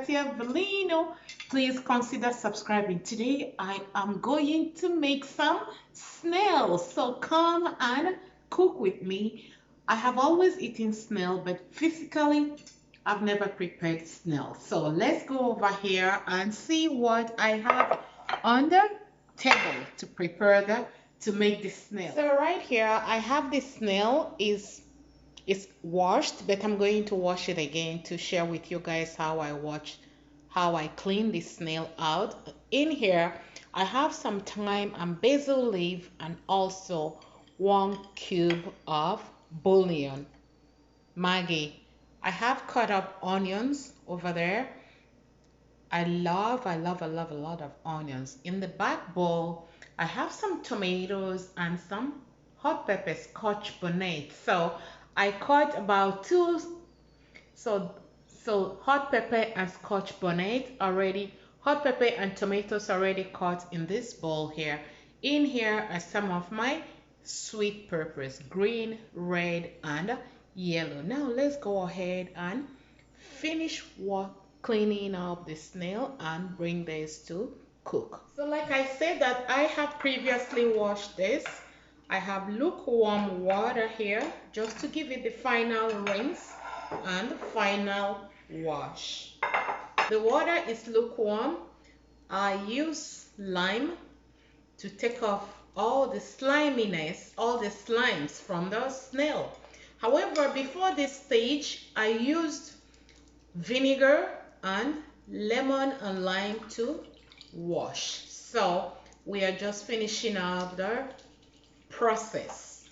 Katia Velino. Please consider subscribing. Today I am going to make some snails. So come and cook with me. I have always eaten snail, but physically I've never prepared snail. So let's go over here and see what I have on the table to prepare to make the snail. So right here I have the snail is washed, but I'm going to wash it again to share with you guys how I clean the snail out. In here I have some thyme and basil leaf and also 1 cube of bouillon Maggi. I have cut up onions over there. I love a lot of onions. In the back bowl I have some tomatoes and some hot pepper scotch bonnet. So I cut about two, so hot pepper and scotch bonnet already, hot pepper and tomatoes already cut in this bowl here. In here are some of my sweet peppers, green, red and yellow. Now let's go ahead and finish cleaning up the snail and bring this to cook. So like I said that I have previously washed this. I have lukewarm water here just to give it the final rinse and final wash. The water is lukewarm. I use lime to take off all the sliminess, all the slimes from the snail. However, before this stage, I used vinegar and lemon and lime to wash. So we are just finishing up the process.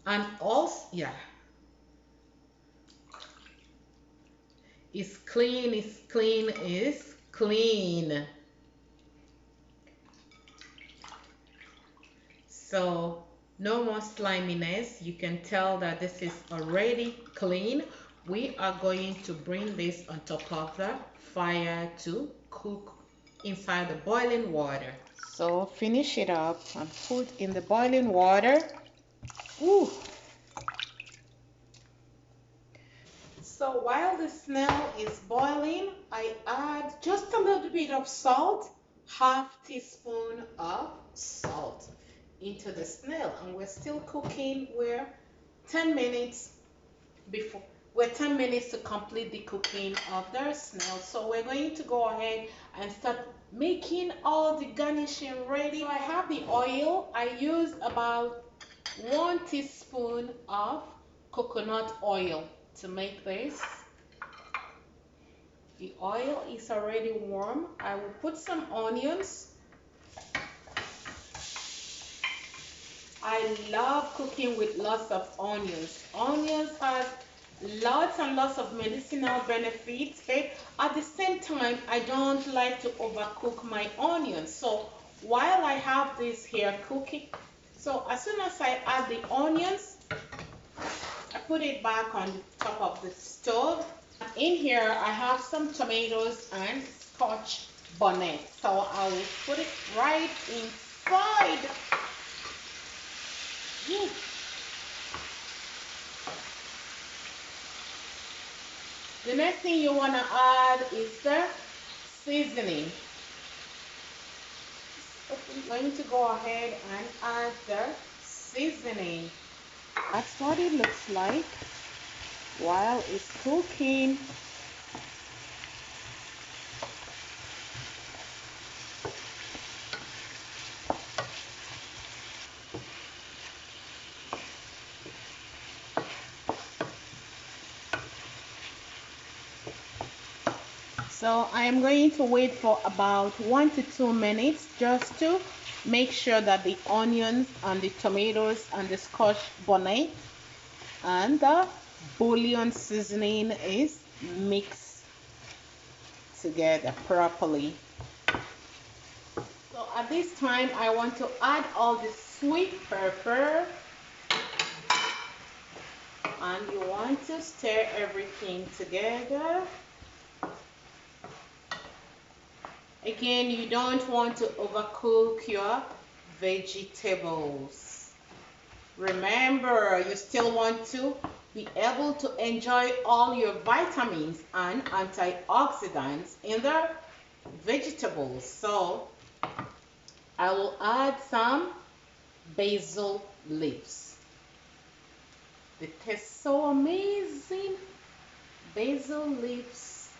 And also, yeah, it's clean, it's clean, it's clean. So no more sliminess. You can tell that this is already clean. We are going to bring this on top of the fire to cook inside the boiling water. So finish it up and put in the boiling water. Ooh. So while the snail is boiling, I add just a little bit of salt, half teaspoon of salt into the snail, and we're still cooking. We're 10 minutes before. We're 10 minutes to complete the cooking of the snail. So we're going to go ahead and start making all the garnishing ready. So I have the oil. I used about 1 teaspoon of coconut oil to make this. The oil is already warm. I will put some onions. I love cooking with lots of onions. Onions have lots and lots of medicinal benefits, but at the same time I don't like to overcook my onions. So while I have this here cooking, so as soon as I add the onions, I put it back on top of the stove. In here I have some tomatoes and scotch bonnet, so I will put it right inside. The next thing you want to add is the seasoning. So I'm going to go ahead and add the seasoning. That's what it looks like while it's cooking. So I am going to wait for about 1 to 2 minutes just to make sure that the onions and the tomatoes and the scotch bonnet and the bouillon seasoning is mixed together properly. So at this time I want to add all the sweet pepper, and you want to stir everything together. Again, you don't want to overcook your vegetables. Remember, you still want to be able to enjoy all your vitamins and antioxidants in the vegetables. So I will add some basil leaves. They taste so amazing. Basil leaves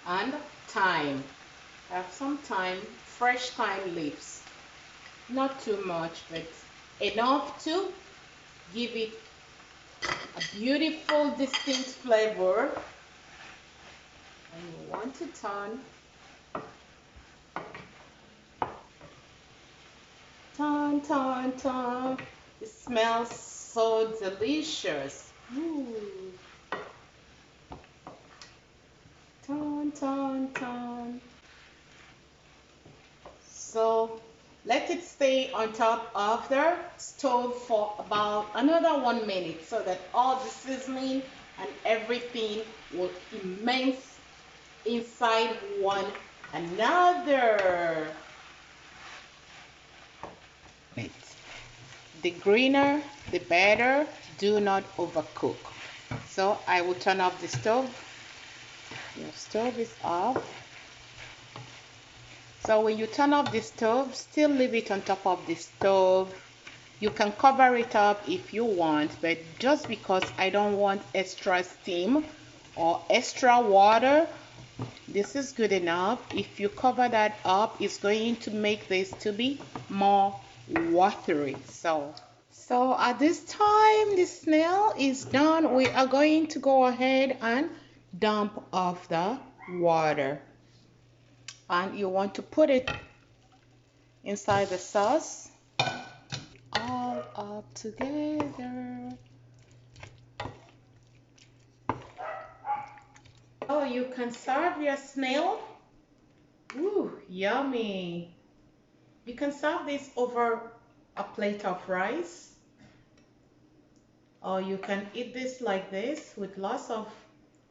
and thyme. I have some thyme, fresh thyme leaves. Not too much, but enough to give it a beautiful, distinct flavor. And you want to turn. It smells so delicious. Ooh. Turn. So let it stay on top of the stove for about another 1 minute so that all the seasoning and everything will immerse inside one another. The greener, the better. Do not overcook. So I will turn off the stove. Your stove is off. So when you turn off the stove, still leave it on top of the stove. You can cover it up if you want, but just because I don't want extra steam or extra water, this is good enough. If you cover that up, it's going to make this to be more watery. So at this time, the snail is done. We are going to go ahead and dump off the water. And you want to put it inside the sauce all up together. Oh, you can serve your snail. Ooh, yummy. You can serve this over a plate of rice, or you can eat this like this with lots of,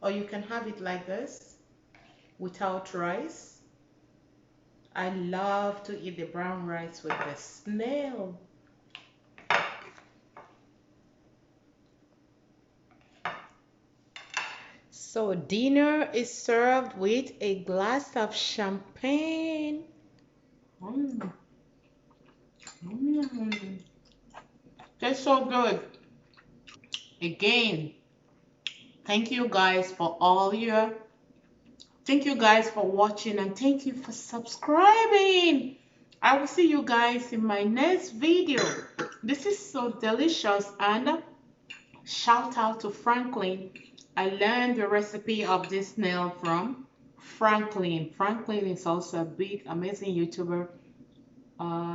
or you can have it like this without rice. I love to eat the brown rice with the snail. So dinner is served with a glass of champagne. Mm. Mm. That's so good. Again, thank you guys for all your, thank you guys for watching, and thank you for subscribing. I will see you guys in my next video. This is so delicious, and shout out to Franklin. I learned the recipe of this snail from Franklin. Franklin is also a big, amazing YouTuber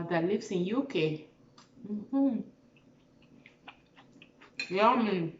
that lives in UK. Yummy.